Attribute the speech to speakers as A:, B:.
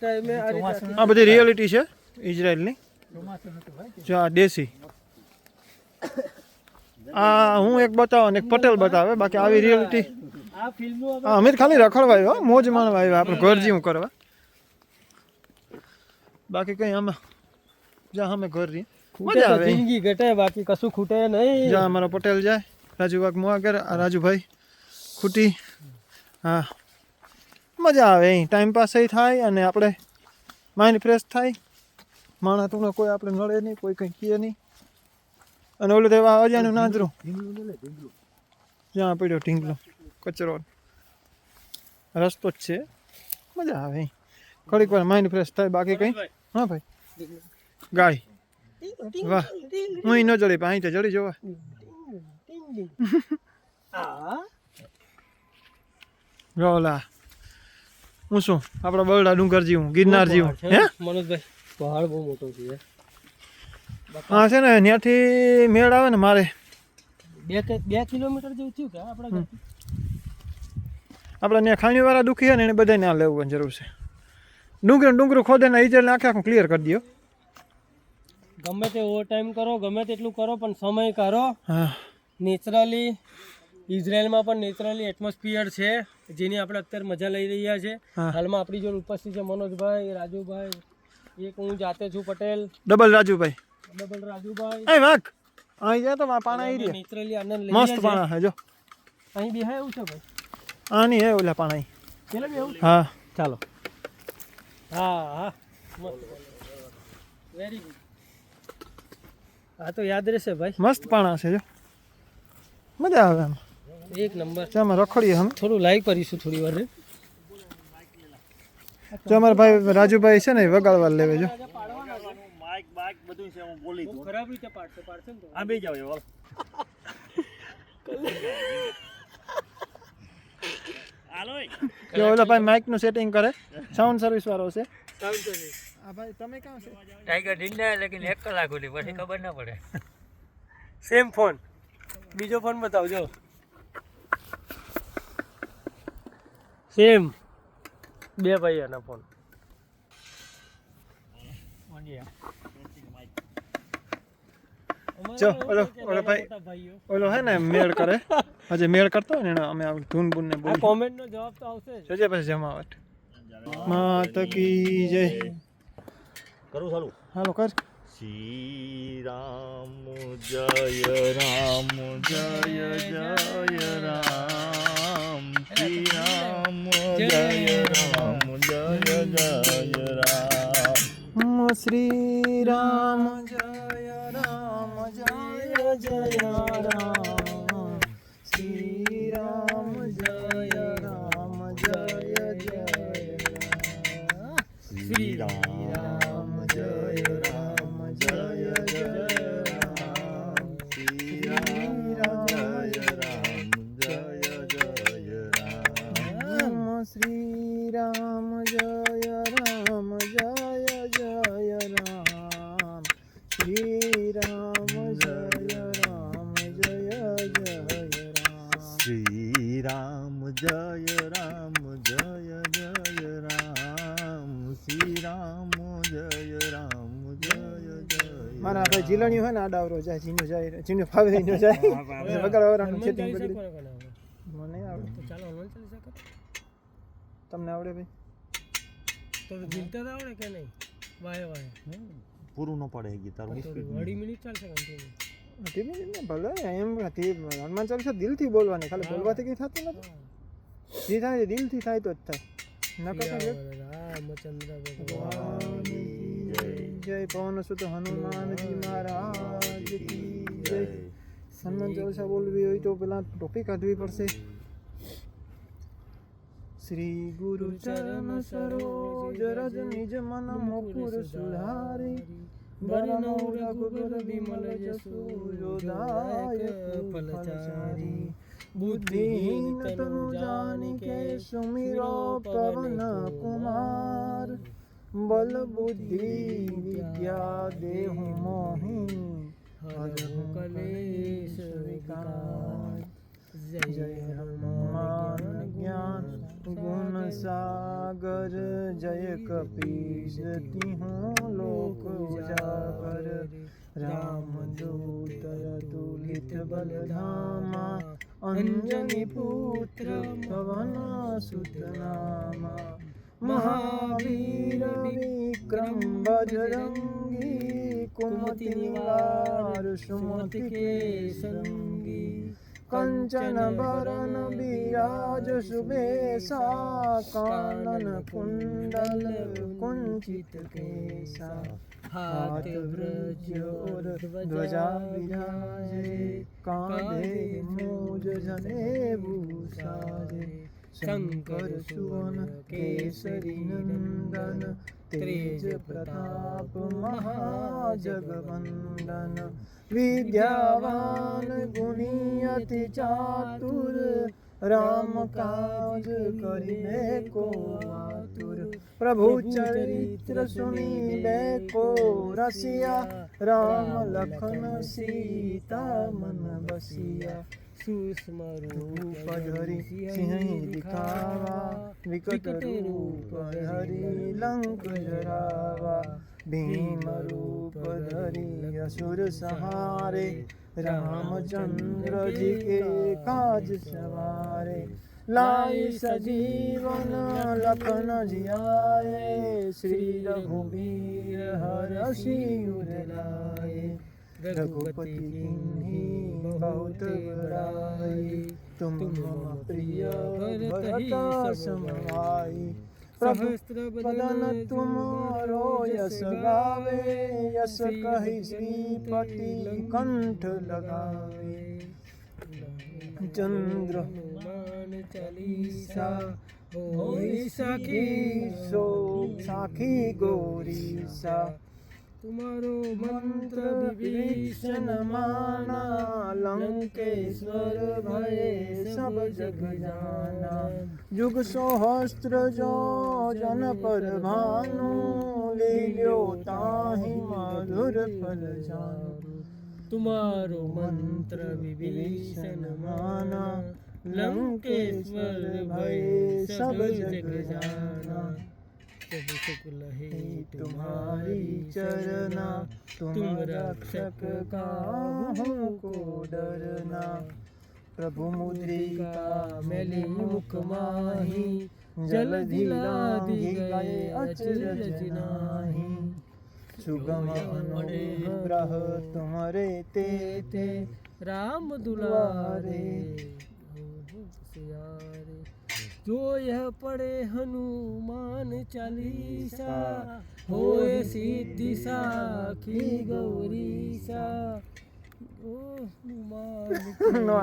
A: આ બધી રિયાલિટી છે ઇઝરાયલની. જો આ દેશી, આ હું એક બતાવો ને એક પટેલ બતાવે, બાકી આવી રિયાલિટી અમીર ખાલી રખડવા આવ્યો, મોજ માણવા આવ્યા, આપણે ઘર જેવું કરવા, બાકી કઈ આમાં જ્યાં અમે ઘર રહી મજા આવે, જિંદગી ઘટે બાકી કશું ખૂટે નહીં. જ્યાં અમારો પટેલ જાય, રાજુભાગ મુઆગર, આ રાજુભાઈ ખૂટી, હા મજા આવે, અહીં ટાઈમ પાસ થાય અને આપણે માઇન્ડ ફ્રેશ થાય. માણસ તું કોઈ આપણે નડે નહીં, કોઈ કંઈ કહે નહીં. અને ઓલું તો અજાણ્યું નાંદરું જ્યાં પડ્યો ઢીંગલો કચરો રસ્તો જ છે, મજા આવે અહીં ઘડીક વાર માઇન્ડ ફ્રેશ થાય, બાકી કંઈ. હા ભાઈ ગાય વાહ, હું ન જડી પણ અહીં તો જડી જોવા. રોલા હું શું આપણા બરડા ડુંગર જેવું, ગિરનાર જેવું. હે મનોજભાઈ પહાડ બહુ મોટો છે. હા છે ને, ત્યાંથી મેળ આવે ને મારે 2 કિલોમીટર જેવું થયું કે આપણે ત્યાં ખાણીવાળા દુખી છે ને એને બધાને આ લેવું જરૂર છે. ડુંગરું ખોદે ને ઇજર આખે આખું ક્લિયર કરી દો. ગમે તે ઓવર ટાઈમ કરો, ગમે તેટલું કરો, પણ સમય કાઢો. હા નેચરલી ઇઝરાયલમાં પણ નેચરલી એટમોસ્ફિયર છે જેની આપણે અત્યારે મજા લઈ રહ્યા છે. હાલમાં આપણી જોડે ઉપસ્થિત છે મનોજભાઈ, રાજુભાઈ, એક હું જાતે છું પટેલ, ડબલ રાજુભાઈ. એ વાક અહીં જાય તો પાણા આવી રહ્યા, નેચરલી આનંદ લઈ મસ્ત પાણા છે. જો અહીં બેહાય એવું છે ભાઈ, આની હે ઓલા પાણા પેલા બે એવું. હા ચાલો, હા હા વેરી ગુડ. હા તો યાદ રહેશે ભાઈ, મસ્ત પાણા છે. જો મજા આવે આમ, એક નંબર. ચામાં રખડીએ હમ, થોડું લાઈવ કરીશું થોડી વાર. જો અમારા ભાઈ રાજુભાઈ છે ને વગાડવા લેવે. જો બધું છે, હું બોલી દઉં ખરાબ રીતે પાડશે ને તો આ બે જાવ એવો. હાલો જો ઓલા ભાઈ માઇક નું સેટિંગ કરે, સાઉન્ડ સર્વિસ વાળો છે. Sound service. આ ભાઈ તમે ક્યાં છે? ટાઈગર ડિંડા, લેકિન 1 કલાક સુધી પછી ખબર ના પડે. સેમ ફોન, બીજો ફોન બતાવજો. સેમ બે ભાઈઓના ફોન. જો ઓલો ભાઈ ઓલો હે ને મેળ કરે, હજી મેળ કરતો હોય ને અમે ધૂન બૂન ને બોલી. કોમેન્ટ નો જવાબ તો આવશે જોજે પછી જમાવટ. માત કી જય. કરું ચાલુ, હાલો કર. શ્રી રામ જય રામ જય જય રામ, શ્રી રામ જય રામ જય જય રામ, શ્રી રામ જય રામ જય જય રામ, શ્રી રામ જય રામ જય જય રામ, શ્રી રામ જય રામ જય જય રામ, શ્રી રામ જય રામ જય જય રામ, શ્રી રામ જય રામ જય જય રામ, શ્રી રામ જય રામ જય જય રામ, શ્રી રામ જય રામ જય જય રામ, શ્રી રામ જય રામ જય જય. મારા ભાઈ જીલણ્યું હોય ને આડાવરો જાય, જીનું જાય, જીનું ફાવે ન જાય, વગાડવાનું સેટિંગ કરી મને આવડે તો ચાલો હનુમાન ચાલીસા કરો. તમને આવડે ભાઈ? તો જીલતા તો આવડે કે નહીં? વાહે વાહે પૂરું ન પડે ગીતાર 20 મિનિટ ચાલશે કન્ટિન્યુ. 20 મિનિટ ને ભલે એમ હનુમાન ચાલીસા દિલથી બોલવાની, ખાલી બોલવાથી કંઈ થતું નથી. જે થાય દિલથી થાય તો જ થાય. રામચંદ્ર ભગવાન જય. પવન સુત હનુમાનજી મહારાજ કી જય. હનુમાન ચાલીસા બોલવી હોય તો પેલા ટોપી કાઢવી પડશે. શ્રી ગુરુ ચરણ સરોજ રજ નિજ મન મુકુર સુધારી, બરનઉ રઘુબર વિમલ જસુ જોદાયક ફલચારી, बुद्धिहीन तनु जानिके सुमिरो पवन कुमार, बल बुद्धि विद्या देहु मोहि, हरहु कलेश विकार। जय हनुमान ज्ञान गुण सागर जय कपीश तिहूँ लोक उजागर राम दूत अतुलित बल धामा अंजनी पुत्र पवन सुत नामा महावीर विक्रम बजरंगी कुमति निवार सुमति के संगी कंचन बरन बिराज सुबेसा कानन कुंडल कुंचित केसा हाथ वज्र और ध्वजा विराजे कांधे मूज जने भूषाजे शंकर सुवन केसरी नंदन तेज प्रताप महाजगवंदन विद्यावान गुणी अति चातुर राम काज करिबे को आतुर प्रभु चरित्र सुनिबे को रसिया राम लखन सीता मन बसिया सूक्ष्म रूप धरि सिंह दिखावा विकट रूप धरि लंक जरावा भीम रूप धरि असुर सहारे रामचंद्र जी के काज सवारे लाई सजीवन लखन जियाए श्री रघुवीर हरषि उर लाए रघुपति किन्ही बहुत बड़ाई तुम मम प्रिय भरत समाई सहस्त्र बदन तुमारो यश गावे यश कहि श्रीपति कंठ लगावे चंद्र मान चालीसा होई सखी सो साखी गौरीसा तुम्हारो मंत्र विभीषण माना लंकेश्वर भये सब जग जाना जुग सहस्त्र जो जन पर भानु लील्यो ताहि मधुर फल जानु तुम्हारो मंत्र विभीषण माना लंकेश्वर भये सब जग जाना प्रभु शुक्ल है तुम्हारी चरना तुम रक्षक काहू को डरना प्रभु मुद्रिका मैली मुख माही जल दिलादि गए अचरज नाही सुगम अनुग्रह तुम्हारे ते राम दुलारे सियारे जो यह पढ़े हनुमान चालीसा होए सिद्धि साखी गौरीसा ओ हनुमान